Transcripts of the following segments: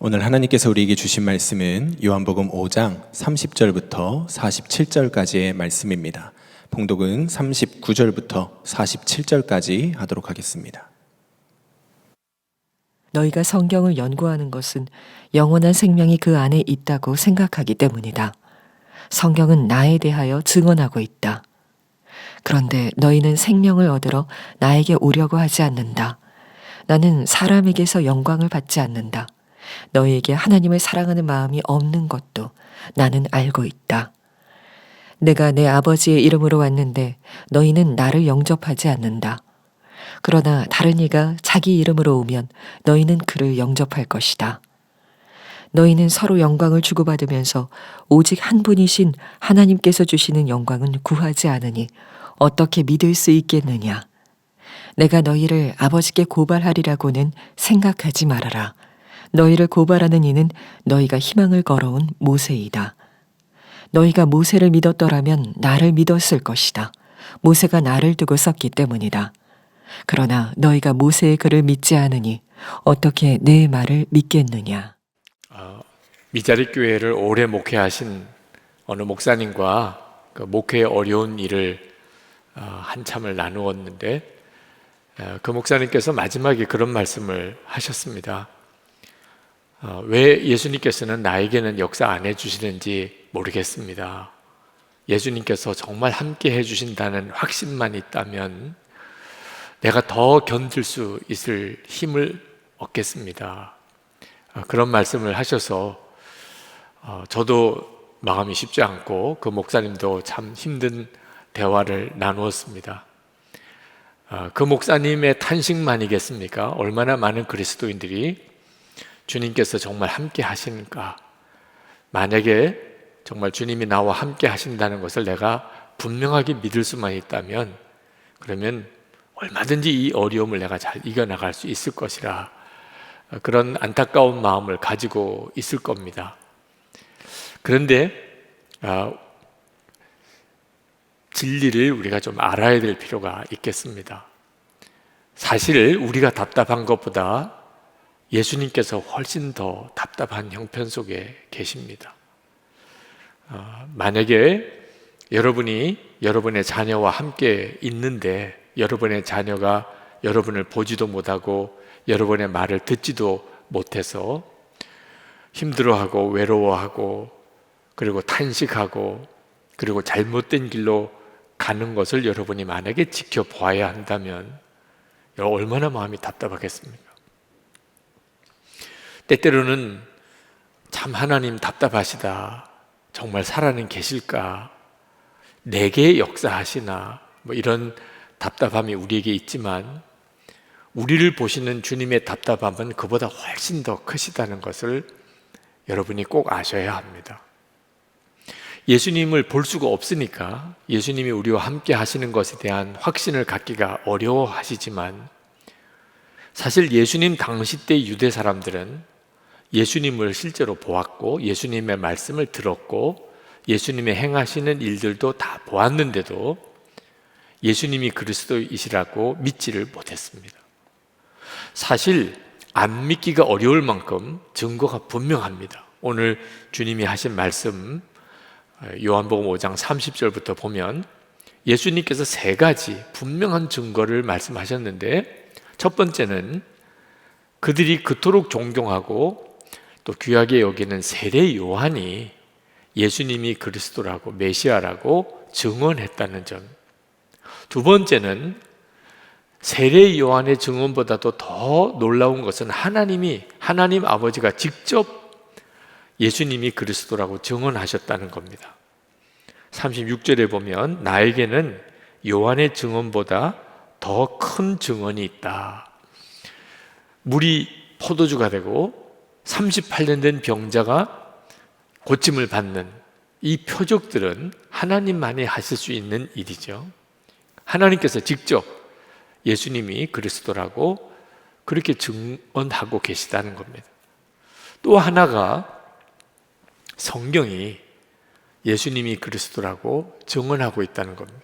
오늘 하나님께서 우리에게 주신 말씀은 요한복음 5장 30절부터 47절까지의 말씀입니다. 봉독은 39절부터 47절까지 하도록 하겠습니다. 너희가 성경을 연구하는 것은 영원한 생명이 그 안에 있다고 생각하기 때문이다. 성경은 나에 대하여 증언하고 있다. 그런데 너희는 생명을 얻으러 나에게 오려고 하지 않는다. 나는 사람에게서 영광을 받지 않는다. 너희에게 하나님을 사랑하는 마음이 없는 것도 나는 알고 있다. 내가 내 아버지의 이름으로 왔는데 너희는 나를 영접하지 않는다. 그러나 다른 이가 자기 이름으로 오면 너희는 그를 영접할 것이다. 너희는 서로 영광을 주고받으면서 오직 한 분이신 하나님께서 주시는 영광은 구하지 않으니 어떻게 믿을 수 있겠느냐. 내가 너희를 아버지께 고발하리라고는 생각하지 말아라. 너희를 고발하는 이는 너희가 희망을 걸어온 모세이다. 너희가 모세를 믿었더라면 나를 믿었을 것이다. 모세가 나를 두고 썼기 때문이다. 그러나 너희가 모세의 글을 믿지 않으니 어떻게 내 말을 믿겠느냐. 미자리 교회를 오래 목회하신 어느 목사님과 그 목회의 어려운 일을 한참을 나누었는데 그 목사님께서 마지막에 그런 말씀을 하셨습니다. 왜 예수님께서는 나에게는 역사 안 해주시는지 모르겠습니다. 예수님께서 정말 함께 해주신다는 확신만 있다면 내가 더 견딜 수 있을 힘을 얻겠습니다. 그런 말씀을 하셔서 저도 마음이 쉽지 않고 그 목사님도 참 힘든 대화를 나누었습니다. 그 목사님의 탄식만이겠습니까? 얼마나 많은 그리스도인들이 주님께서 정말 함께 하시는가? 만약에 정말 주님이 나와 함께 하신다는 것을 내가 분명하게 믿을 수만 있다면 그러면 얼마든지 이 어려움을 내가 잘 이겨나갈 수 있을 것이라 그런 안타까운 마음을 가지고 있을 겁니다. 그런데 진리를 우리가 좀 알아야 될 필요가 있겠습니다. 사실 우리가 답답한 것보다 예수님께서 훨씬 더 답답한 형편 속에 계십니다. 만약에 여러분이 여러분의 자녀와 함께 있는데 여러분의 자녀가 여러분을 보지도 못하고 여러분의 말을 듣지도 못해서 힘들어하고 외로워하고 그리고 탄식하고 그리고 잘못된 길로 가는 것을 여러분이 만약에 지켜보아야 한다면 얼마나 마음이 답답하겠습니까? 때때로는 참 하나님 답답하시다. 정말 살아는 계실까? 내게 역사하시나? 이런 답답함이 우리에게 있지만 우리를 보시는 주님의 답답함은 그보다 훨씬 더 크시다는 것을 여러분이 꼭 아셔야 합니다. 예수님을 볼 수가 없으니까 예수님이 우리와 함께 하시는 것에 대한 확신을 갖기가 어려워하시지만 사실 예수님 당시 때 유대 사람들은 예수님을 실제로 보았고 예수님의 말씀을 들었고 예수님의 행하시는 일들도 다 보았는데도 예수님이 그리스도이시라고 믿지를 못했습니다. 사실 안 믿기가 어려울 만큼 증거가 분명합니다. 오늘 주님이 하신 말씀 요한복음 5장 30절부터 보면 예수님께서 세 가지 분명한 증거를 말씀하셨는데 첫 번째는 그들이 그토록 존경하고 또 귀하게 여기는 세례 요한이 예수님이 그리스도라고 메시아라고 증언했다는 점. 두 번째는 세례 요한의 증언보다도 더 놀라운 것은 하나님 아버지가 직접 예수님이 그리스도라고 증언하셨다는 겁니다. 36절에 보면 나에게는 요한의 증언보다 더 큰 증언이 있다. 물이 포도주가 되고 38년 된 병자가 고침을 받는 이 표적들은 하나님만이 하실 수 있는 일이죠. 하나님께서 직접 예수님이 그리스도라고 그렇게 증언하고 계시다는 겁니다. 또 하나가 성경이 예수님이 그리스도라고 증언하고 있다는 겁니다.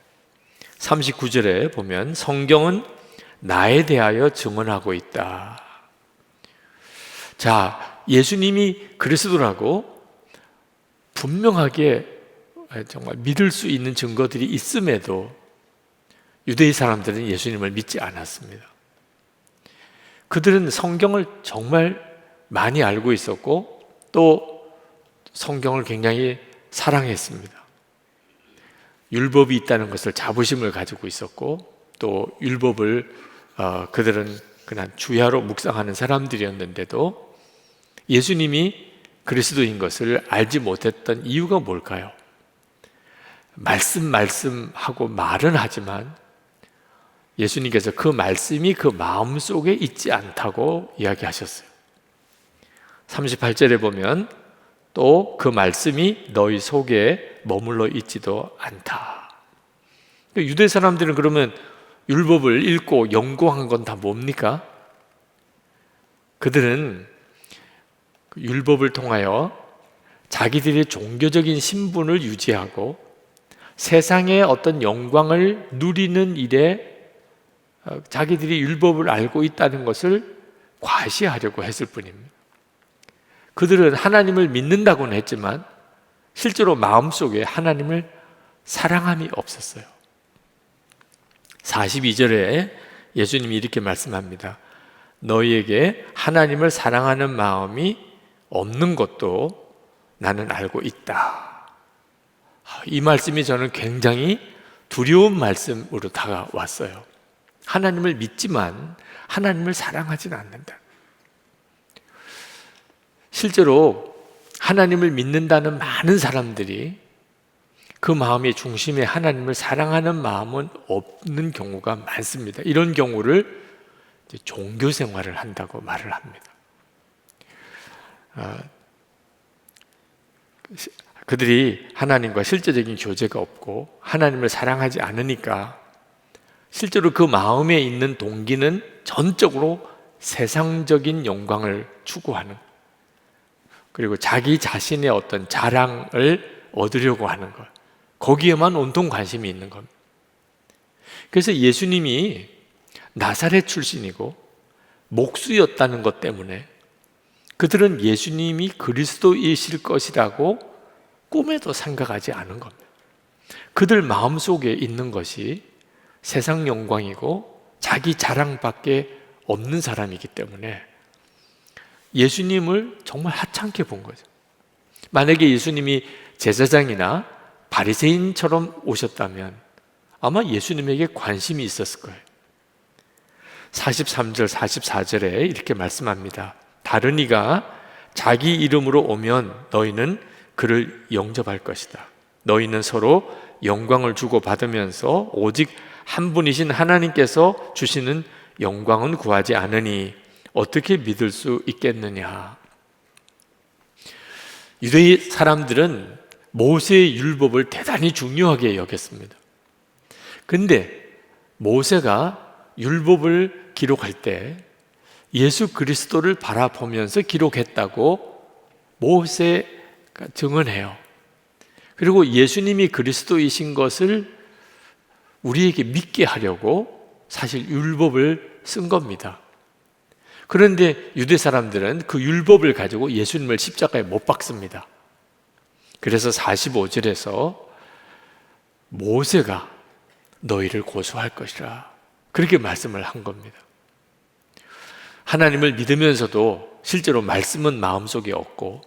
39절에 보면 성경은 나에 대하여 증언하고 있다. 자, 예수님이 그리스도라고 분명하게 정말 믿을 수 있는 증거들이 있음에도 유대인 사람들은 예수님을 믿지 않았습니다. 그들은 성경을 정말 많이 알고 있었고 또 성경을 굉장히 사랑했습니다. 율법이 있다는 것을 자부심을 가지고 있었고 또 율법을 그들은 그냥 주야로 묵상하는 사람들이었는데도 예수님이 그리스도인 것을 알지 못했던 이유가 뭘까요? 말씀하고 말은 하지만 예수님께서 그 말씀이 그 마음속에 있지 않다고 이야기하셨어요. 38절에 보면 또 그 말씀이 너희 속에 머물러 있지도 않다. 유대 사람들은 그러면 율법을 읽고 연구한 건 다 뭡니까? 그들은 율법을 통하여 자기들의 종교적인 신분을 유지하고 세상의 어떤 영광을 누리는 일에 자기들이 율법을 알고 있다는 것을 과시하려고 했을 뿐입니다. 그들은 하나님을 믿는다고는 했지만 실제로 마음속에 하나님을 사랑함이 없었어요. 42절에 예수님이 이렇게 말씀합니다. 너희에게 하나님을 사랑하는 마음이 없는 것도 나는 알고 있다. 이 말씀이 저는 굉장히 두려운 말씀으로 다가왔어요. 하나님을 믿지만 하나님을 사랑하지는 않는다. 실제로 하나님을 믿는다는 많은 사람들이 그 마음의 중심에 하나님을 사랑하는 마음은 없는 경우가 많습니다. 이런 경우를 종교 생활을 한다고 말을 합니다. 그들이 하나님과 실제적인 교제가 없고 하나님을 사랑하지 않으니까 실제로 그 마음에 있는 동기는 전적으로 세상적인 영광을 추구하는, 그리고 자기 자신의 어떤 자랑을 얻으려고 하는 것, 거기에만 온통 관심이 있는 겁니다. 그래서 예수님이 나사렛 출신이고 목수였다는 것 때문에 그들은 예수님이 그리스도이실 것이라고 꿈에도 생각하지 않은 겁니다. 그들 마음속에 있는 것이 세상 영광이고 자기 자랑밖에 없는 사람이기 때문에 예수님을 정말 하찮게 본 거죠. 만약에 예수님이 제사장이나 바리새인처럼 오셨다면 아마 예수님에게 관심이 있었을 거예요. 43절, 44절에 이렇게 말씀합니다. 다른 이가 자기 이름으로 오면 너희는 그를 영접할 것이다. 너희는 서로 영광을 주고 받으면서 오직 한 분이신 하나님께서 주시는 영광은 구하지 않으니 어떻게 믿을 수 있겠느냐. 유대 사람들은 모세의 율법을 대단히 중요하게 여겼습니다. 근데 모세가 율법을 기록할 때 예수 그리스도를 바라보면서 기록했다고 모세가 증언해요. 그리고 예수님이 그리스도이신 것을 우리에게 믿게 하려고 사실 율법을 쓴 겁니다. 그런데 유대 사람들은 그 율법을 가지고 예수님을 십자가에 못 박습니다. 그래서 45절에서 모세가 너희를 고소할 것이라 그렇게 말씀을 한 겁니다. 하나님을 믿으면서도 실제로 말씀은 마음속에 없고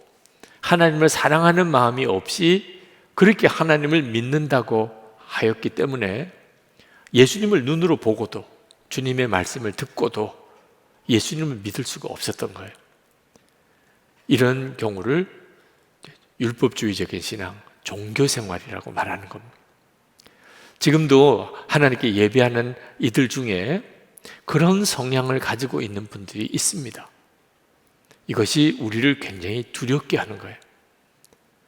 하나님을 사랑하는 마음이 없이 그렇게 하나님을 믿는다고 하였기 때문에 예수님을 눈으로 보고도 주님의 말씀을 듣고도 예수님을 믿을 수가 없었던 거예요. 이런 경우를 율법주의적인 신앙, 종교생활이라고 말하는 겁니다. 지금도 하나님께 예배하는 이들 중에 그런 성향을 가지고 있는 분들이 있습니다. 이것이 우리를 굉장히 두렵게 하는 거예요.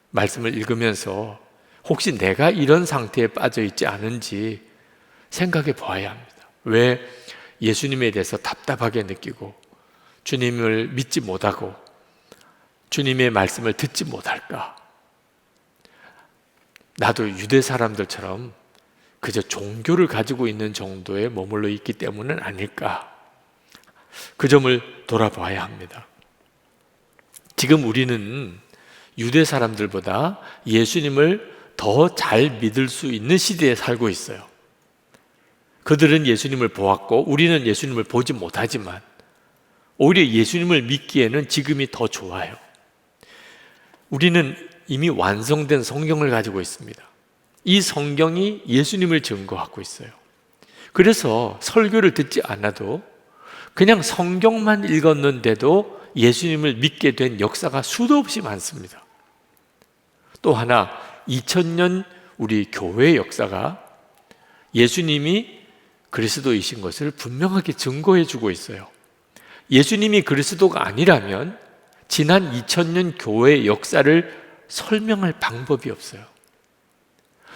말씀을 읽으면서 혹시 내가 이런 상태에 빠져 있지 않은지 생각해 보아야 합니다. 왜 예수님에 대해서 답답하게 느끼고 주님을 믿지 못하고 주님의 말씀을 듣지 못할까? 나도 유대 사람들처럼 그저 종교를 가지고 있는 정도에 머물러 있기 때문은 아닐까? 그 점을 돌아봐야 합니다. 지금 우리는 유대 사람들보다 예수님을 더 잘 믿을 수 있는 시대에 살고 있어요. 그들은 예수님을 보았고 우리는 예수님을 보지 못하지만 오히려 예수님을 믿기에는 지금이 더 좋아요. 우리는 이미 완성된 성경을 가지고 있습니다. 이 성경이 예수님을 증거하고 있어요. 그래서 설교를 듣지 않아도 그냥 성경만 읽었는데도 예수님을 믿게 된 역사가 수도 없이 많습니다. 또 하나 2000년 우리 교회의 역사가 예수님이 그리스도이신 것을 분명하게 증거해 주고 있어요. 예수님이 그리스도가 아니라면 지난 2000년 교회의 역사를 설명할 방법이 없어요.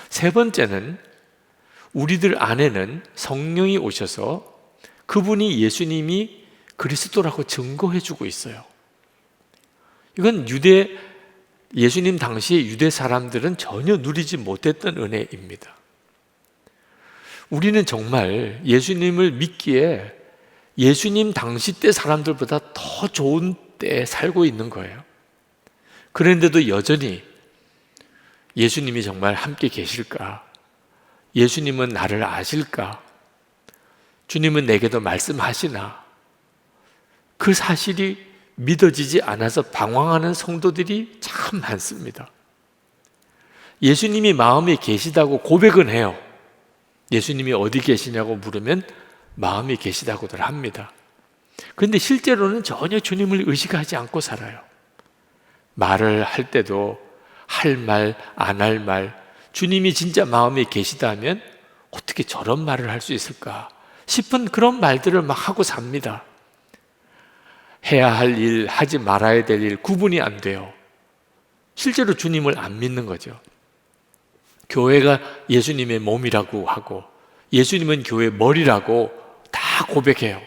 세 번째는 우리들 안에는 성령이 오셔서 그분이 예수님이 그리스도라고 증거해 주고 있어요. 이건 예수님 당시의 유대 사람들은 전혀 누리지 못했던 은혜입니다. 우리는 정말 예수님을 믿기에 예수님 당시 때 사람들보다 더 좋은 때에 살고 있는 거예요. 그런데도 여전히 예수님이 정말 함께 계실까? 예수님은 나를 아실까? 주님은 내게도 말씀하시나? 그 사실이 믿어지지 않아서 방황하는 성도들이 참 많습니다. 예수님이 마음에 계시다고 고백은 해요. 예수님이 어디 계시냐고 물으면 마음에 계시다고들 합니다. 그런데 실제로는 전혀 주님을 의식하지 않고 살아요. 말을 할 때도 할 말, 안 할 말, 주님이 진짜 마음에 계시다면 어떻게 저런 말을 할 수 있을까 싶은 그런 말들을 막 하고 삽니다. 해야 할 일, 하지 말아야 될 일 구분이 안 돼요. 실제로 주님을 안 믿는 거죠. 교회가 예수님의 몸이라고 하고 예수님은 교회 머리라고 다 고백해요.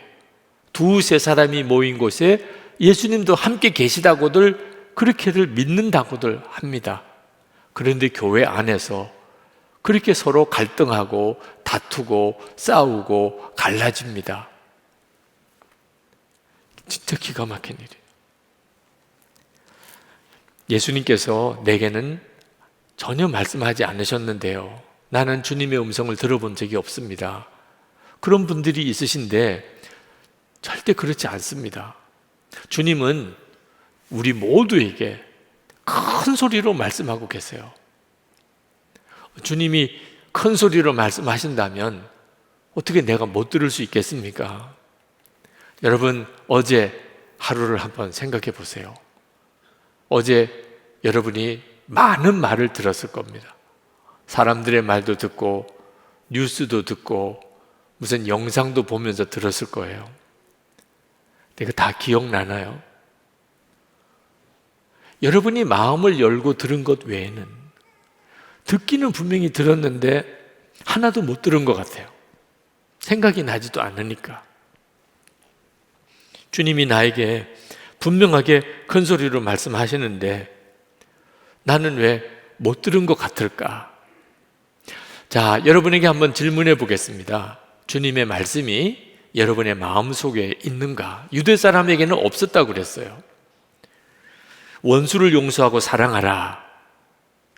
두세 사람이 모인 곳에 예수님도 함께 계시다고들 그렇게들 믿는다고들 합니다. 그런데 교회 안에서 그렇게 서로 갈등하고 다투고 싸우고 갈라집니다. 진짜 기가 막힌 일이에요. 예수님께서 내게는 전혀 말씀하지 않으셨는데요. 나는 주님의 음성을 들어본 적이 없습니다. 그런 분들이 있으신데 절대 그렇지 않습니다. 주님은 우리 모두에게 큰 소리로 말씀하고 계세요. 주님이 큰 소리로 말씀하신다면 어떻게 내가 못 들을 수 있겠습니까? 여러분, 어제 하루를 한번 생각해 보세요. 어제 여러분이 많은 말을 들었을 겁니다. 사람들의 말도 듣고 뉴스도 듣고 무슨 영상도 보면서 들었을 거예요. 근데 다 기억나나요? 여러분이 마음을 열고 들은 것 외에는 듣기는 분명히 들었는데 하나도 못 들은 것 같아요. 생각이 나지도 않으니까. 주님이 나에게 분명하게 큰 소리로 말씀하시는데 나는 왜 못 들은 것 같을까? 자, 여러분에게 한번 질문해 보겠습니다. 주님의 말씀이 여러분의 마음속에 있는가? 유대 사람에게는 없었다고 그랬어요. 원수를 용서하고 사랑하라.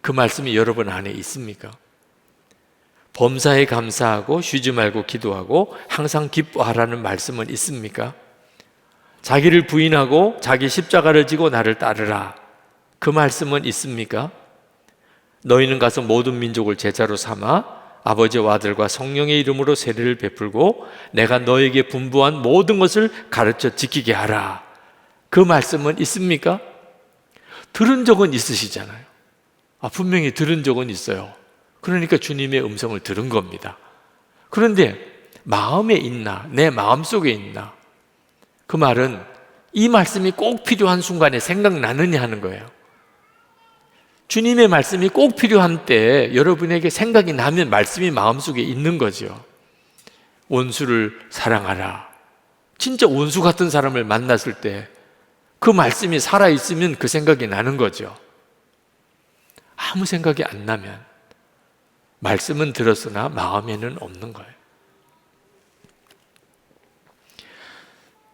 그 말씀이 여러분 안에 있습니까? 범사에 감사하고 쉬지 말고 기도하고 항상 기뻐하라는 말씀은 있습니까? 자기를 부인하고 자기 십자가를 지고 나를 따르라. 그 말씀은 있습니까? 너희는 가서 모든 민족을 제자로 삼아 아버지와 아들과 성령의 이름으로 세례를 베풀고 내가 너에게 분부한 모든 것을 가르쳐 지키게 하라. 그 말씀은 있습니까? 들은 적은 있으시잖아요. 분명히 들은 적은 있어요. 그러니까 주님의 음성을 들은 겁니다. 그런데 마음에 있나? 내 마음속에 있나? 그 말은 이 말씀이 꼭 필요한 순간에 생각나느냐 하는 거예요. 주님의 말씀이 꼭 필요한 때 여러분에게 생각이 나면 말씀이 마음속에 있는 거죠. 원수를 사랑하라. 진짜 원수 같은 사람을 만났을 때 그 말씀이 살아있으면 그 생각이 나는 거죠. 아무 생각이 안 나면 말씀은 들었으나 마음에는 없는 거예요.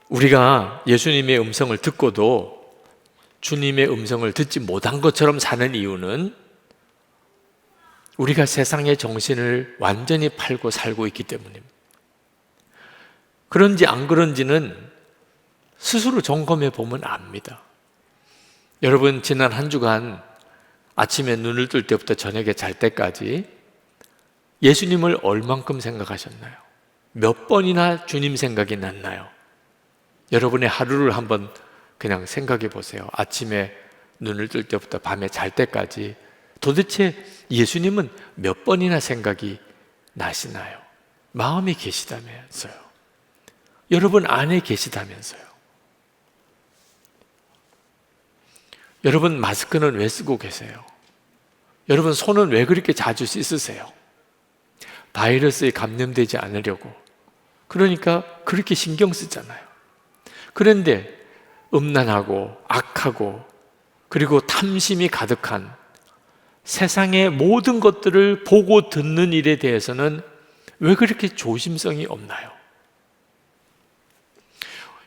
우리가 예수님의 음성을 듣고도 주님의 음성을 듣지 못한 것처럼 사는 이유는 우리가 세상의 정신을 완전히 팔고 살고 있기 때문입니다. 그런지 안 그런지는 스스로 점검해 보면 압니다. 여러분, 지난 한 주간 아침에 눈을 뜰 때부터 저녁에 잘 때까지 예수님을 얼만큼 생각하셨나요? 몇 번이나 주님 생각이 났나요? 여러분의 하루를 한번 그냥 생각해 보세요. 아침에 눈을 뜰 때부터 밤에 잘 때까지 도대체 예수님은 몇 번이나 생각이 나시나요? 마음에 계시다면서요. 여러분 안에 계시다면서요. 여러분 마스크는 왜 쓰고 계세요? 여러분 손은 왜 그렇게 자주 씻으세요? 바이러스에 감염되지 않으려고. 그러니까 그렇게 신경 쓰잖아요. 그런데 음란하고 악하고 그리고 탐심이 가득한 세상의 모든 것들을 보고 듣는 일에 대해서는 왜 그렇게 조심성이 없나요?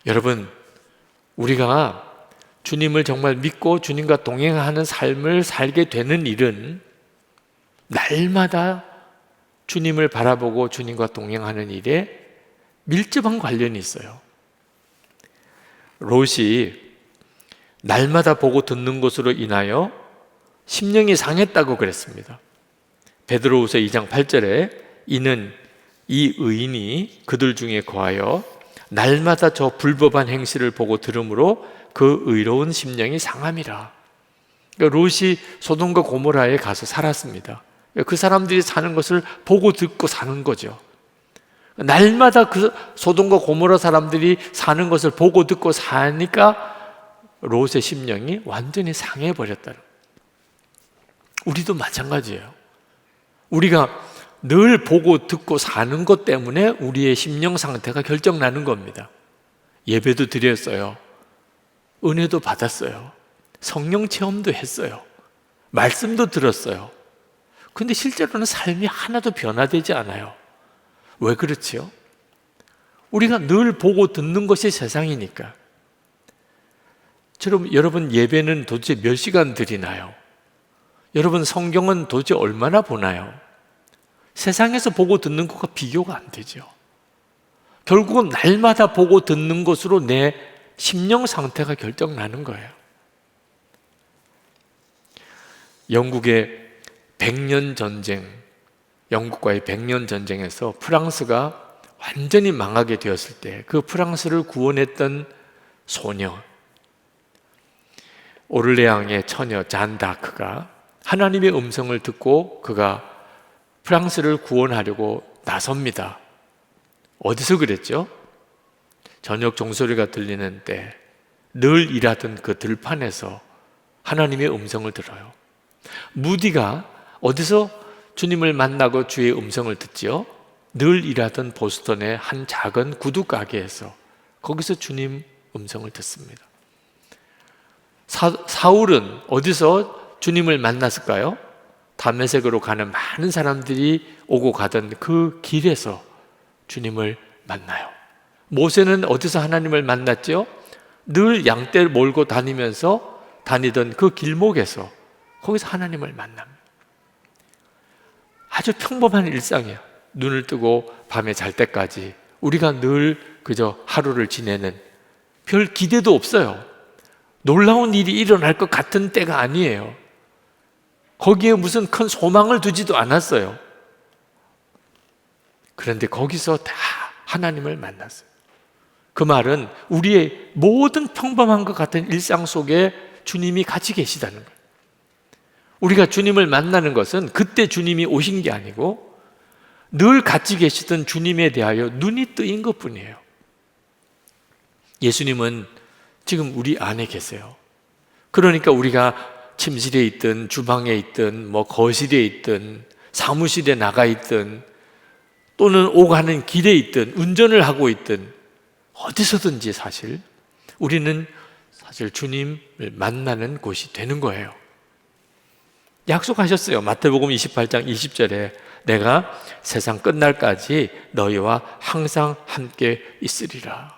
여러분, 우리가 주님을 정말 믿고 주님과 동행하는 삶을 살게 되는 일은 날마다 주님을 바라보고 주님과 동행하는 일에 밀접한 관련이 있어요. 롯이 날마다 보고 듣는 것으로 인하여 심령이 상했다고 그랬습니다. 베드로후서 2장 8절에 이는 이 의인이 그들 중에 거하여 날마다 저 불법한 행실을 보고 들으므로 그 의로운 심령이 상함이라. 그러니까 롯이 소돔과 고모라에 가서 살았습니다. 그 사람들이 사는 것을 보고 듣고 사는 거죠. 날마다 그 소돔과 고모라 사람들이 사는 것을 보고 듣고 사니까 롯의 심령이 완전히 상해버렸다는. 우리도 마찬가지예요. 우리가 늘 보고 듣고 사는 것 때문에 우리의 심령 상태가 결정나는 겁니다. 예배도 드렸어요. 은혜도 받았어요. 성령 체험도 했어요. 말씀도 들었어요. 근데 실제로는 삶이 하나도 변화되지 않아요. 왜 그렇지요? 우리가 늘 보고 듣는 것이 세상이니까. 여러분 예배는 도대체 몇 시간 드리나요? 여러분 성경은 도대체 얼마나 보나요? 세상에서 보고 듣는 것과 비교가 안 되죠. 결국은 날마다 보고 듣는 것으로 내 심령 상태가 결정나는 거예요. 영국의 100년 전쟁, 영국과의 100년 전쟁에서 프랑스가 완전히 망하게 되었을 때 그 프랑스를 구원했던 소녀, 오를레앙의 처녀 잔 다크가 하나님의 음성을 듣고 그가 프랑스를 구원하려고 나섭니다. 어디서 그랬죠? 저녁 종소리가 들리는 때 늘 일하던 그 들판에서 하나님의 음성을 들어요. 무디가 어디서 주님을 만나고 주의 음성을 듣지요? 늘 일하던 보스턴의 한 작은 구두 가게에서 거기서 주님 음성을 듣습니다. 사울은 어디서 주님을 만났을까요? 다메섹으로 가는 많은 사람들이 오고 가던 그 길에서 주님을 만나요. 모세는 어디서 하나님을 만났죠? 늘 양떼를 몰고 다니던 그 길목에서 거기서 하나님을 만납니다. 아주 평범한 일상이에요. 눈을 뜨고 밤에 잘 때까지 우리가 늘 그저 하루를 지내는, 별 기대도 없어요. 놀라운 일이 일어날 것 같은 때가 아니에요. 거기에 무슨 큰 소망을 두지도 않았어요. 그런데 거기서 다 하나님을 만났어요. 그 말은 우리의 모든 평범한 것 같은 일상 속에 주님이 같이 계시다는 거예요. 우리가 주님을 만나는 것은 그때 주님이 오신 게 아니고 늘 같이 계시던 주님에 대하여 눈이 뜨인 것뿐이에요. 예수님은 지금 우리 안에 계세요. 그러니까 우리가 침실에 있든 주방에 있든 거실에 있든 사무실에 나가 있든 또는 오가는 길에 있든 운전을 하고 있든 어디서든지 사실 우리는 주님을 만나는 곳이 되는 거예요. 약속하셨어요. 마태복음 28장 20절에 내가 세상 끝날까지 너희와 항상 함께 있으리라.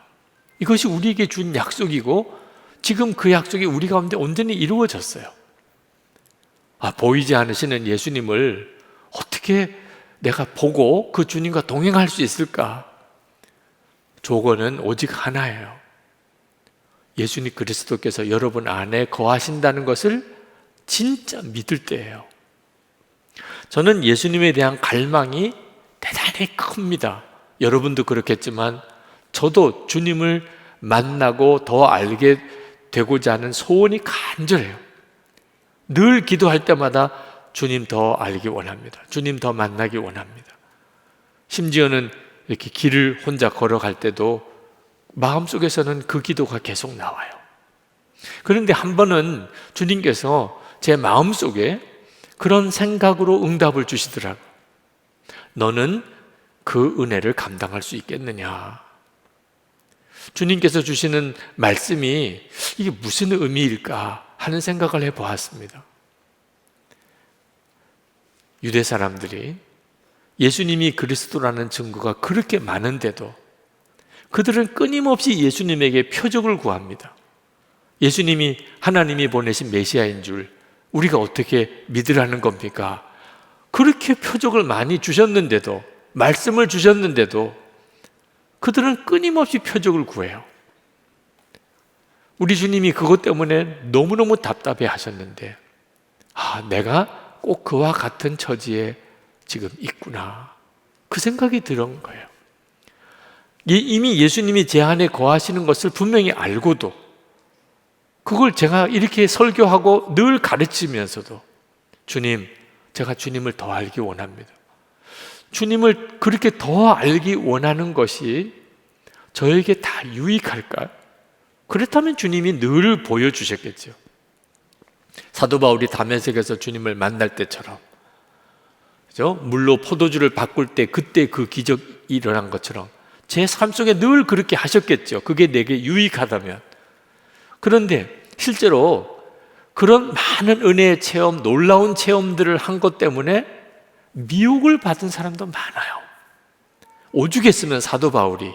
이것이 우리에게 준 약속이고 지금 그 약속이 우리 가운데 온전히 이루어졌어요. 보이지 않으시는 예수님을 어떻게 내가 보고 그 주님과 동행할 수 있을까? 조건은 오직 하나예요. 예수님 그리스도께서 여러분 안에 거하신다는 것을 진짜 믿을 때예요. 저는 예수님에 대한 갈망이 대단히 큽니다. 여러분도 그렇겠지만 저도 주님을 만나고 더 알게 되고자 하는 소원이 간절해요. 늘 기도할 때마다 주님 더 알기 원합니다. 주님 더 만나기 원합니다. 심지어는 이렇게 길을 혼자 걸어갈 때도 마음속에서는 그 기도가 계속 나와요. 그런데 한 번은 주님께서 제 마음속에 그런 생각으로 응답을 주시더라고요. 너는 그 은혜를 감당할 수 있겠느냐? 주님께서 주시는 말씀이 이게 무슨 의미일까 하는 생각을 해보았습니다. 유대 사람들이 예수님이 그리스도라는 증거가 그렇게 많은데도 그들은 끊임없이 예수님에게 표적을 구합니다. 예수님이 하나님이 보내신 메시아인 줄 우리가 어떻게 믿으라는 겁니까? 그렇게 표적을 많이 주셨는데도, 말씀을 주셨는데도 그들은 끊임없이 표적을 구해요. 우리 주님이 그것 때문에 너무너무 답답해 하셨는데, 내가 꼭 그와 같은 처지에 지금 있구나, 그 생각이 들은 거예요. 이미 예수님이 제 안에 거하시는 것을 분명히 알고도, 그걸 제가 이렇게 설교하고 늘 가르치면서도, 주님, 제가 주님을 더 알기 원합니다. 주님을 그렇게 더 알기 원하는 것이 저에게 다 유익할까요? 그렇다면 주님이 늘 보여주셨겠죠. 사도 바울이 다메섹에서 주님을 만날 때처럼, 그죠? 물로 포도주를 바꿀 때 그때 그 기적이 일어난 것처럼 제 삶 속에 늘 그렇게 하셨겠죠. 그게 내게 유익하다면. 그런데 실제로 그런 많은 은혜의 체험, 놀라운 체험들을 한 것 때문에 미혹을 받은 사람도 많아요. 오죽했으면 사도 바울이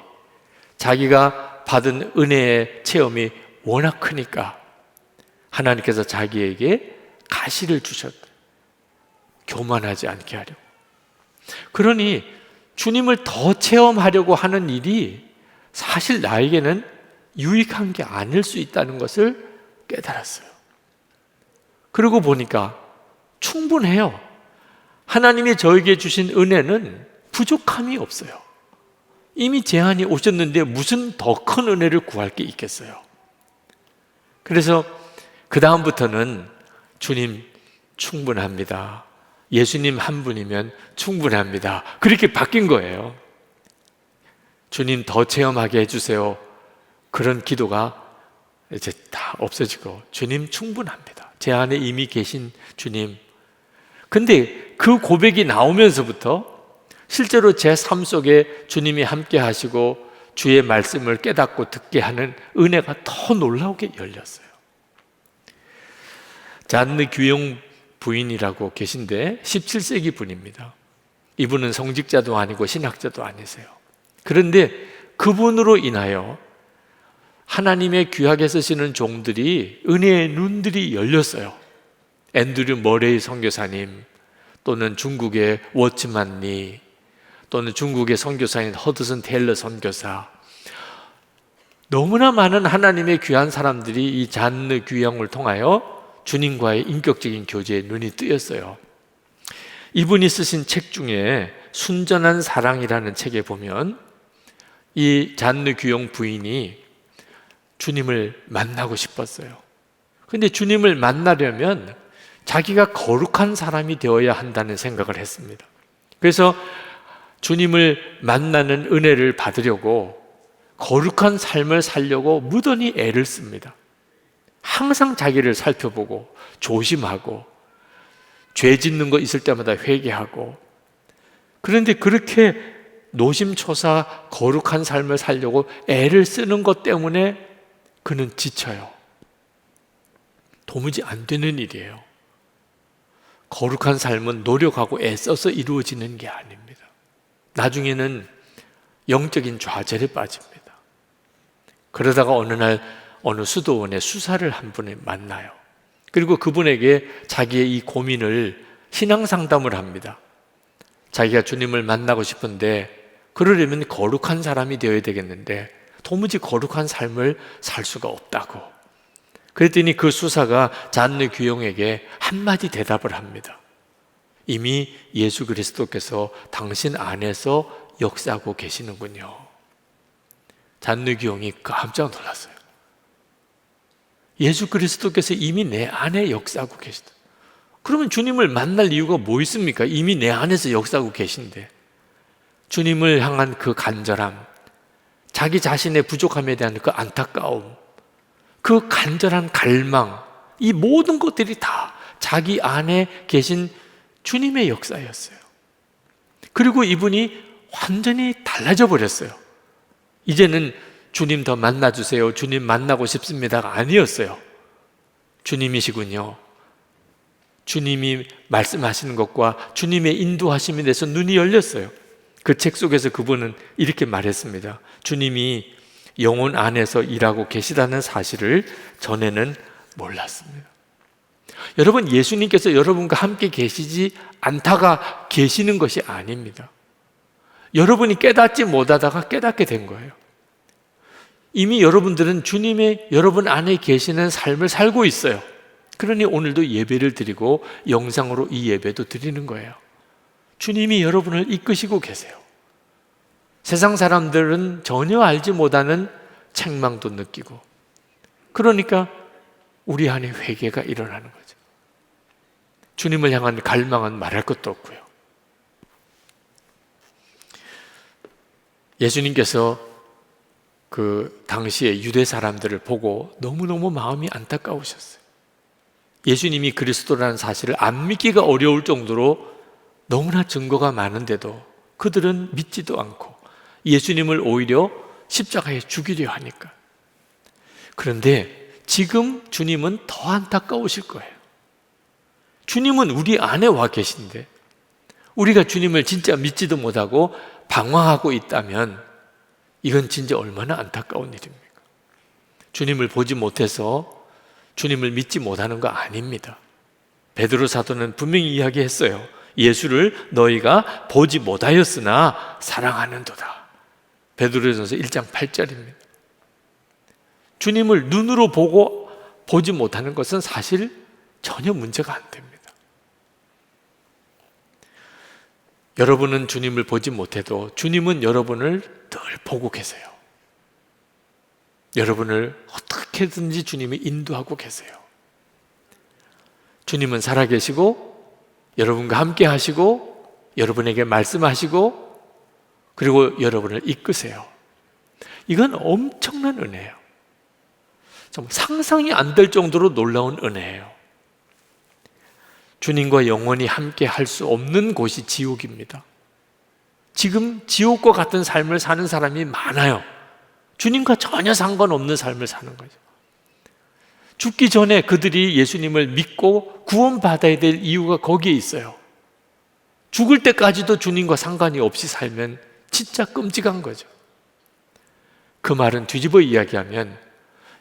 자기가 받은 은혜의 체험이 워낙 크니까 하나님께서 자기에게 가시를 주셨다. 교만하지 않게 하려고. 그러니 주님을 더 체험하려고 하는 일이 사실 나에게는 유익한 게 아닐 수 있다는 것을 깨달았어요. 그러고 보니까 충분해요. 하나님이 저에게 주신 은혜는 부족함이 없어요. 이미 제 안에 오셨는데 무슨 더 큰 은혜를 구할 게 있겠어요. 그래서 그 다음부터는 주님 충분합니다. 예수님 한 분이면 충분합니다. 그렇게 바뀐 거예요. 주님 더 체험하게 해주세요. 그런 기도가 이제 다 없어지고, 주님 충분합니다. 제 안에 이미 계신 주님. 근데 그 고백이 나오면서부터 실제로 제 삶 속에 주님이 함께 하시고 주의 말씀을 깨닫고 듣게 하는 은혜가 더 놀라우게 열렸어요. 잔느 규영 부인이라고 계신데 17세기 분입니다. 이분은 성직자도 아니고 신학자도 아니세요. 그런데 그분으로 인하여 하나님의 귀하게 쓰시는 종들이, 은혜의 눈들이 열렸어요. 앤드류 머레이 선교사님, 또는 중국의 워츠만 리, 또는 중국의 선교사인 허드슨 테일러 선교사, 너무나 많은 하나님의 귀한 사람들이 이 잔느 규영을 통하여 주님과의 인격적인 교제에 눈이 뜨였어요. 이분이 쓰신 책 중에 순전한 사랑이라는 책에 보면 이 잔느 규영 부인이 주님을 만나고 싶었어요. 그런데 주님을 만나려면 자기가 거룩한 사람이 되어야 한다는 생각을 했습니다. 그래서 주님을 만나는 은혜를 받으려고 거룩한 삶을 살려고 무던히 애를 씁니다. 항상 자기를 살펴보고 조심하고 죄 짓는 거 있을 때마다 회개하고. 그런데 그렇게 노심초사 거룩한 삶을 살려고 애를 쓰는 것 때문에 그는 지쳐요. 도무지 안 되는 일이에요. 거룩한 삶은 노력하고 애써서 이루어지는 게 아닙니다. 나중에는 영적인 좌절에 빠집니다. 그러다가 어느 날 어느 수도원에 수사를 한 분을 만나요. 그리고 그분에게 자기의 이 고민을 신앙 상담을 합니다. 자기가 주님을 만나고 싶은데 그러려면 거룩한 사람이 되어야 되겠는데 도무지 거룩한 삶을 살 수가 없다고. 그랬더니 그 수사가 잔느 귀용에게 한마디 대답을 합니다. 이미 예수 그리스도께서 당신 안에서 역사하고 계시는군요. 잔느 귀용이 깜짝 놀랐어요. 예수 그리스도께서 이미 내 안에 역사하고 계시다. 그러면 주님을 만날 이유가 뭐 있습니까? 이미 내 안에서 역사하고 계신데. 주님을 향한 그 간절함, 자기 자신의 부족함에 대한 그 안타까움, 그 간절한 갈망, 이 모든 것들이 다 자기 안에 계신 주님의 역사였어요. 그리고 이분이 완전히 달라져 버렸어요. 이제는 주님 더 만나주세요, 주님 만나고 싶습니다가 아니었어요. 주님이시군요. 주님이 말씀하시는 것과 주님의 인도하심에 대해서 눈이 열렸어요. 그 책 속에서 그분은 이렇게 말했습니다. 주님이 영혼 안에서 일하고 계시다는 사실을 전에는 몰랐습니다. 여러분, 예수님께서 여러분과 함께 계시지 않다가 계시는 것이 아닙니다. 여러분이 깨닫지 못하다가 깨닫게 된 거예요. 이미 여러분들은 주님의 여러분 안에 계시는 삶을 살고 있어요. 그러니 오늘도 예배를 드리고 영상으로 이 예배도 드리는 거예요. 주님이 여러분을 이끄시고 계세요. 세상 사람들은 전혀 알지 못하는 책망도 느끼고, 그러니까 우리 안에 회개가 일어나는 거죠. 주님을 향한 갈망은 말할 것도 없고요. 예수님께서 그 당시에 유대 사람들을 보고 너무너무 마음이 안타까우셨어요. 예수님이 그리스도라는 사실을 안 믿기가 어려울 정도로 너무나 증거가 많은데도 그들은 믿지도 않고 예수님을 오히려 십자가에 죽이려 하니까. 그런데 지금 주님은 더 안타까우실 거예요. 주님은 우리 안에 와 계신데 우리가 주님을 진짜 믿지도 못하고 방황하고 있다면 이건 진짜 얼마나 안타까운 일입니까? 주님을 보지 못해서 주님을 믿지 못하는 거 아닙니다. 베드로 사도는 분명히 이야기했어요. 예수를 너희가 보지 못하였으나 사랑하는도다. 베드로전서 1장 8절입니다. 주님을 눈으로 보지 못하는 것은 사실 전혀 문제가 안 됩니다. 여러분은 주님을 보지 못해도 주님은 여러분을 늘 보고 계세요. 여러분을 어떻게든지 주님이 인도하고 계세요. 주님은 살아계시고 여러분과 함께 하시고 여러분에게 말씀하시고 그리고 여러분을 이끄세요. 이건 엄청난 은혜예요. 정말 상상이 안 될 정도로 놀라운 은혜예요. 주님과 영원히 함께 할 수 없는 곳이 지옥입니다. 지금 지옥과 같은 삶을 사는 사람이 많아요. 주님과 전혀 상관없는 삶을 사는 거죠. 죽기 전에 그들이 예수님을 믿고 구원받아야 될 이유가 거기에 있어요. 죽을 때까지도 주님과 상관이 없이 살면 진짜 끔찍한 거죠. 그 말은 뒤집어 이야기하면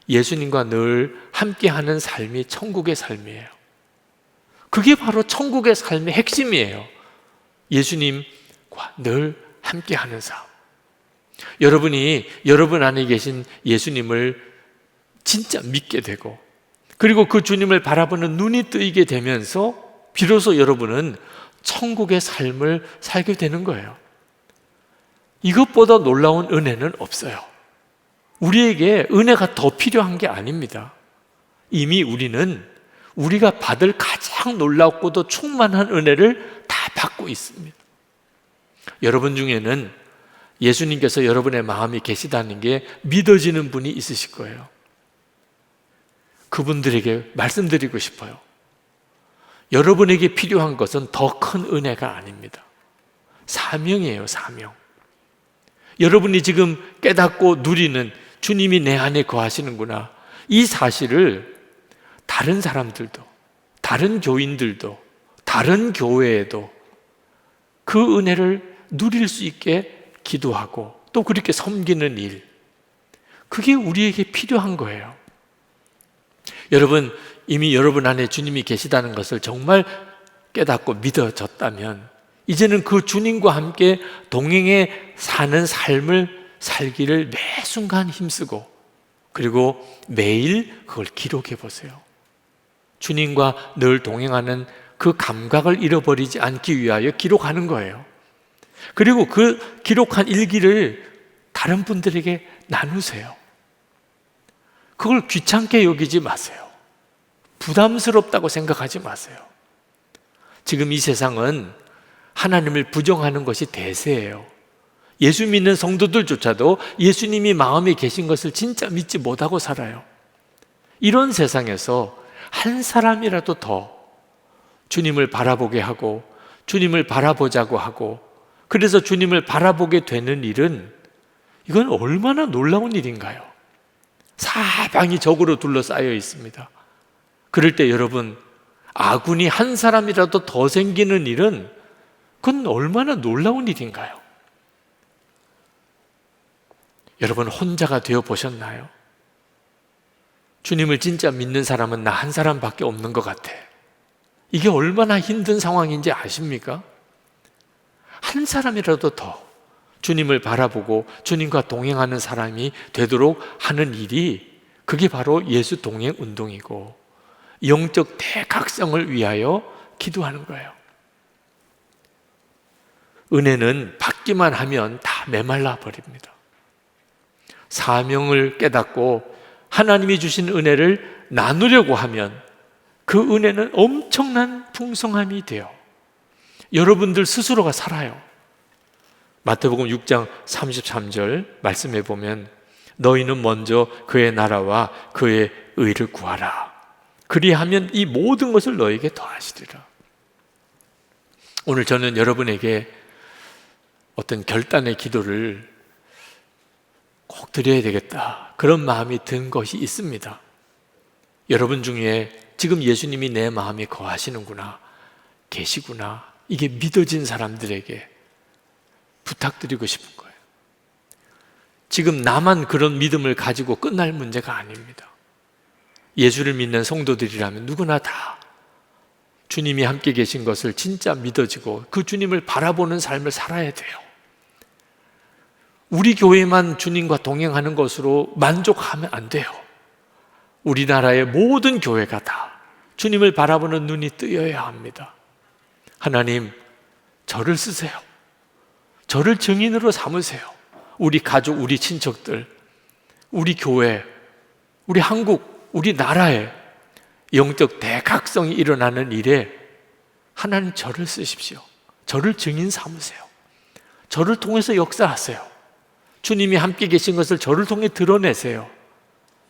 예수님과 늘 함께하는 삶이 천국의 삶이에요. 그게 바로 천국의 삶의 핵심이에요. 예수님과 늘 함께하는 삶. 여러분이 여러분 안에 계신 예수님을 진짜 믿게 되고 그리고 그 주님을 바라보는 눈이 뜨이게 되면서 비로소 여러분은 천국의 삶을 살게 되는 거예요. 이것보다 놀라운 은혜는 없어요. 우리에게 은혜가 더 필요한 게 아닙니다. 이미 우리는 우리가 받을 가장 놀랍고도 충만한 은혜를 다 받고 있습니다. 여러분 중에는 예수님께서 여러분의 마음에 계시다는 게 믿어지는 분이 있으실 거예요. 그분들에게 말씀드리고 싶어요. 여러분에게 필요한 것은 더 큰 은혜가 아닙니다. 사명이에요, 사명. 여러분이 지금 깨닫고 누리는 주님이 내 안에 거하시는구나. 이 사실을 다른 사람들도, 다른 교인들도, 다른 교회에도 그 은혜를 누릴 수 있게 기도하고 또 그렇게 섬기는 일, 그게 우리에게 필요한 거예요. 여러분, 이미 여러분 안에 주님이 계시다는 것을 정말 깨닫고 믿어졌다면 이제는 그 주님과 함께 동행해 사는 삶을 살기를 매 순간 힘쓰고 그리고 매일 그걸 기록해 보세요. 주님과 늘 동행하는 그 감각을 잃어버리지 않기 위하여 기록하는 거예요. 그리고 그 기록한 일기를 다른 분들에게 나누세요. 그걸 귀찮게 여기지 마세요. 부담스럽다고 생각하지 마세요. 지금 이 세상은 하나님을 부정하는 것이 대세예요. 예수 믿는 성도들조차도 예수님이 마음에 계신 것을 진짜 믿지 못하고 살아요. 이런 세상에서 한 사람이라도 더 주님을 바라보게 하고 주님을 바라보자고 하고 그래서 주님을 바라보게 되는 일은 이건 얼마나 놀라운 일인가요? 사방이 적으로 둘러싸여 있습니다. 그럴 때 여러분, 아군이 한 사람이라도 더 생기는 일은 그건 얼마나 놀라운 일인가요? 여러분, 혼자가 되어 보셨나요? 주님을 진짜 믿는 사람은 나 한 사람밖에 없는 것 같아. 이게 얼마나 힘든 상황인지 아십니까? 한 사람이라도 더 주님을 바라보고 주님과 동행하는 사람이 되도록 하는 일이 그게 바로 예수 동행 운동이고 영적 대각성을 위하여 기도하는 거예요. 은혜는 받기만 하면 다 메말라 버립니다. 사명을 깨닫고 하나님이 주신 은혜를 나누려고 하면 그 은혜는 엄청난 풍성함이 돼요. 여러분들 스스로가 살아요. 마태복음 6장 33절 말씀해 보면 너희는 먼저 그의 나라와 그의 의를 구하라. 그리하면 이 모든 것을 너에게 더하시리라. 오늘 저는 여러분에게 어떤 결단의 기도를 꼭 드려야 되겠다, 그런 마음이 든 것이 있습니다. 여러분 중에 지금 예수님이 내 마음에 거하시는구나, 계시구나, 이게 믿어진 사람들에게 부탁드리고 싶은 거예요. 지금 나만 그런 믿음을 가지고 끝날 문제가 아닙니다. 예수를 믿는 성도들이라면 누구나 다 주님이 함께 계신 것을 진짜 믿어지고 그 주님을 바라보는 삶을 살아야 돼요. 우리 교회만 주님과 동행하는 것으로 만족하면 안 돼요. 우리나라의 모든 교회가 다 주님을 바라보는 눈이 뜨여야 합니다. 하나님, 저를 쓰세요. 저를 증인으로 삼으세요. 우리 가족, 우리 친척들, 우리 교회, 우리 한국, 우리 나라에 영적 대각성이 일어나는 일에 하나님 저를 쓰십시오. 저를 증인 삼으세요. 저를 통해서 역사하세요. 주님이 함께 계신 것을 저를 통해 드러내세요.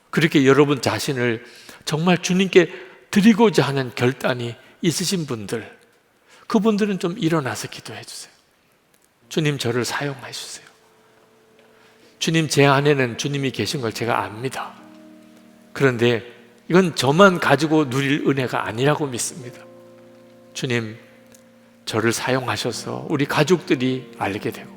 그렇게 여러분 자신을 정말 주님께 드리고자 하는 결단이 있으신 분들, 그분들은 좀 일어나서 기도해 주세요. 주님, 저를 사용해 주세요. 주님, 제 안에는 주님이 계신 걸 제가 압니다. 그런데 이건 저만 가지고 누릴 은혜가 아니라고 믿습니다. 주님, 저를 사용하셔서 우리 가족들이 알게 되고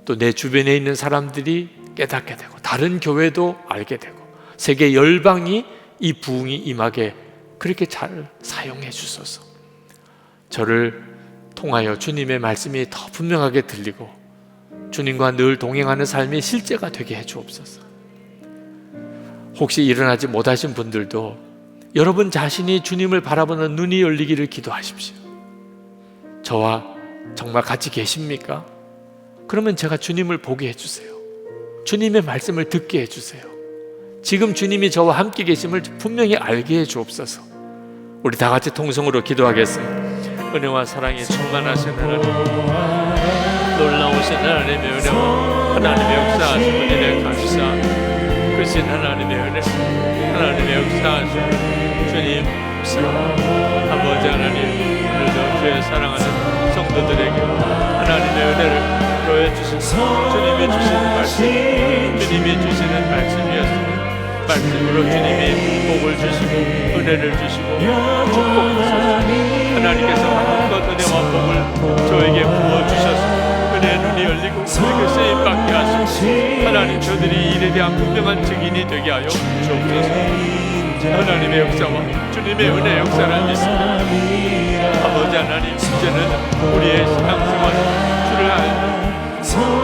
또 내 주변에 있는 사람들이 깨닫게 되고 다른 교회도 알게 되고 세계 열방이 이 부흥이 임하게 그렇게 잘 사용해 주소서. 저를 통하여 주님의 말씀이 더 분명하게 들리고 주님과 늘 동행하는 삶이 실제가 되게 해 주옵소서. 혹시 일어나지 못하신 분들도 여러분 자신이 주님을 바라보는 눈이 열리기를 기도하십시오. 저와 정말 같이 계십니까? 그러면 제가 주님을 보게 해주세요. 주님의 말씀을 듣게 해주세요. 지금 주님이 저와 함께 계심을 분명히 알게 해 주옵소서. 우리 다 같이 통성으로 기도하겠습니다. 은혜와 사랑이 충만하신 하나님, 놀라우신 하나님의 은혜와 하나님의 역사하신 은혜를 감사. 크신 하나님의 은혜, 하나님의 역사하신 주님, 아버지 하나님, 오늘도 주의 사랑하는 성도들에게 하나님의 은혜를 보여주시고 주님이 주시는 말씀, 주님이 주시는 말씀이었습니다. 말씀으로 주님이 복을 주시고 은혜를 주시고 축복하소서. 하나님께서 마음껏 은혜와 복을 저에게 부어주셔서 은혜의 눈이 열리고 저에게 쓰임받게 하시고 하나님, 저들이 이 일에 대한 분명한 증인이 되게 하여 주옵소서. 하나님의 역사와 주님의 은혜 역사를 믿습니다. 아버지 하나님, 이제는 우리의 신앙생활 주를 알고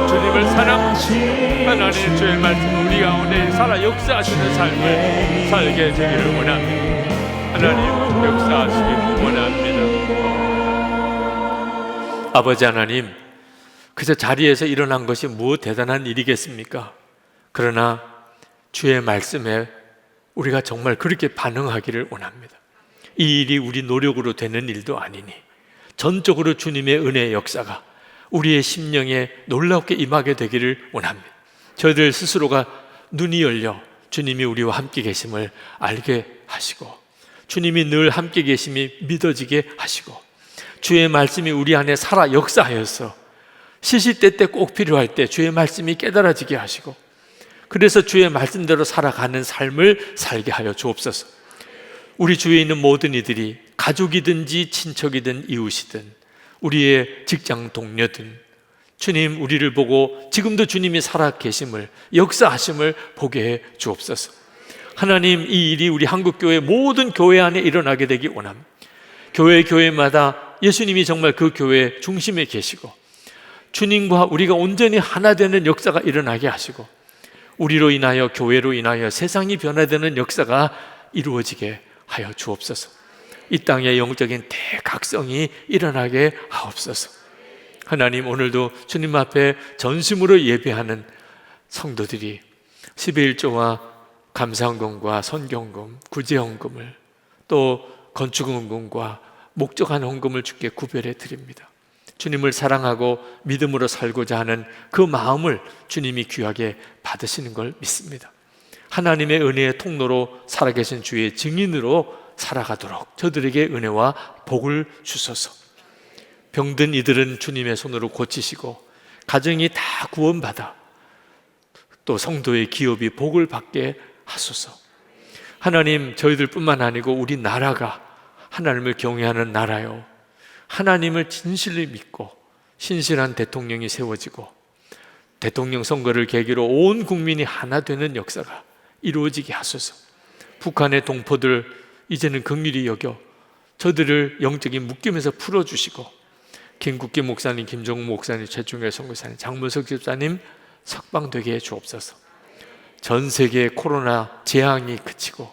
주님을 사랑하시고 하나님의 주의 말씀 우리 가운데 살아 역사하시는 삶을 살게 되기를 원합니다. 하나님 역사하시기 원합니다. 아버지 하나님, 그저 자리에서 일어난 것이 무엇 대단한 일이겠습니까? 그러나 주의 말씀에 우리가 정말 그렇게 반응하기를 원합니다. 이 일이 우리 노력으로 되는 일도 아니니 전적으로 주님의 은혜의 역사가 우리의 심령에 놀랍게 임하게 되기를 원합니다. 저희들 스스로가 눈이 열려 주님이 우리와 함께 계심을 알게 하시고 주님이 늘 함께 계심이 믿어지게 하시고 주의 말씀이 우리 안에 살아 역사하여서 시시때때 꼭 필요할 때 주의 말씀이 깨달아지게 하시고 그래서 주의 말씀대로 살아가는 삶을 살게 하여 주옵소서. 우리 주위에 있는 모든 이들이 가족이든지 친척이든 이웃이든 우리의 직장 동료든 주님 우리를 보고 지금도 주님이 살아 계심을 역사하심을 보게 해 주옵소서. 하나님, 이 일이 우리 한국교회 모든 교회 안에 일어나게 되기 원합니다. 교회마다 예수님이 정말 그 교회 중심에 계시고 주님과 우리가 온전히 하나 되는 역사가 일어나게 하시고 우리로 인하여 교회로 인하여 세상이 변화되는 역사가 이루어지게 하여 주옵소서. 이 땅에 영적인 대각성이 일어나게 하옵소서. 하나님, 오늘도 주님 앞에 전심으로 예배하는 성도들이 11조와 감사헌금과 선경금, 구제헌금을 또 건축헌금과 목적한 헌금을 주께 구별해 드립니다. 주님을 사랑하고 믿음으로 살고자 하는 그 마음을 주님이 귀하게 받으시는 걸 믿습니다. 하나님의 은혜의 통로로 살아계신 주의 증인으로 살아가도록 저들에게 은혜와 복을 주소서. 병든 이들은 주님의 손으로 고치시고 가정이 다 구원받아 또 성도의 기업이 복을 받게 하소서. 하나님, 저희들 뿐만 아니고 우리 나라가 하나님을 경외하는 나라요, 하나님을 진실히 믿고 신실한 대통령이 세워지고 대통령 선거를 계기로 온 국민이 하나 되는 역사가 이루어지게 하소서. 북한의 동포들 이제는 긍휼히 여겨 저들을 영적인 묶임에서 풀어주시고 김국기 목사님, 김종국 목사님, 최중일 선교사님, 장문석 집사님 석방되게 해 주옵소서. 전 세계 코로나 재앙이 그치고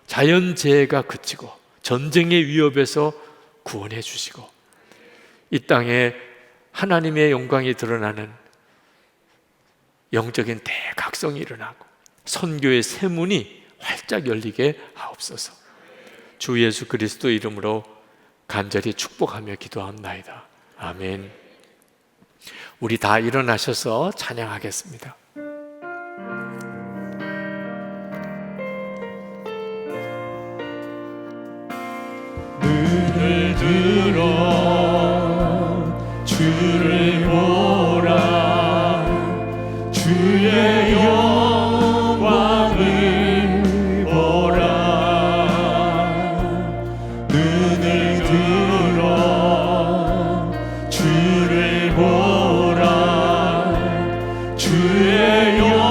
자연재해가 그치고 전쟁의 위협에서 구원해 주시고 이 땅에 하나님의 영광이 드러나는 영적인 대각성이 일어나고 선교의 세문이 활짝 열리게 하옵소서. 주 예수 그리스도 이름으로 간절히 축복하며 기도합나이다. 아멘. 우리 다 일어나셔서 찬양하겠습니다. 눈을 들어 주를 보라. 주의 영광을 보라. 눈을 들어 주를 보라. 주의 영광을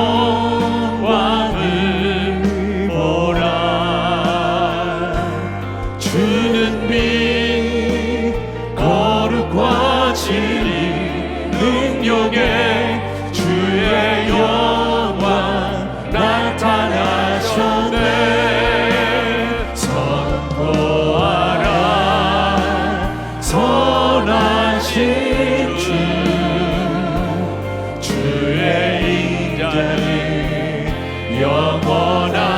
보라. 주는 빛 거룩과 진리 능력에 주의 영광 나타나셨네. 선포하라 선하신 주. 주의 인자는 영원함이라.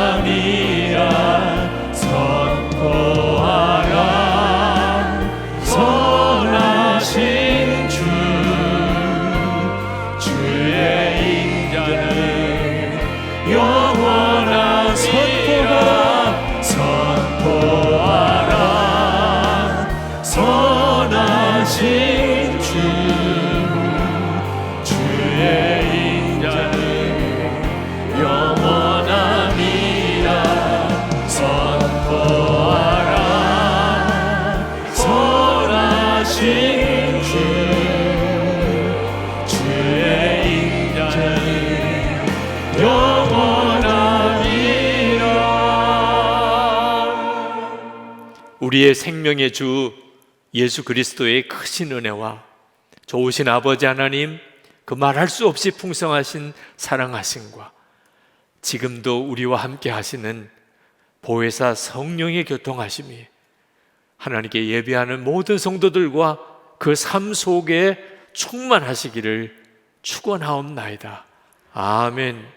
선포하라 선하신 주. 주의 인자는 영원함이라. 선포하라 선하신 주. 주의 인자는 영원함이라. 선포하라 선하신 주. 주의 인자는 영원함이라. 우리의 생명의 주 예수 그리스도의 크신 은혜와 좋으신 아버지 하나님, 그 말할 수 없이 풍성하신 사랑하심과 지금도 우리와 함께 하시는 보혜사 성령의 교통하심이 하나님께 예배하는 모든 성도들과 그 삶 속에 충만하시기를 축원하옵나이다. 아멘.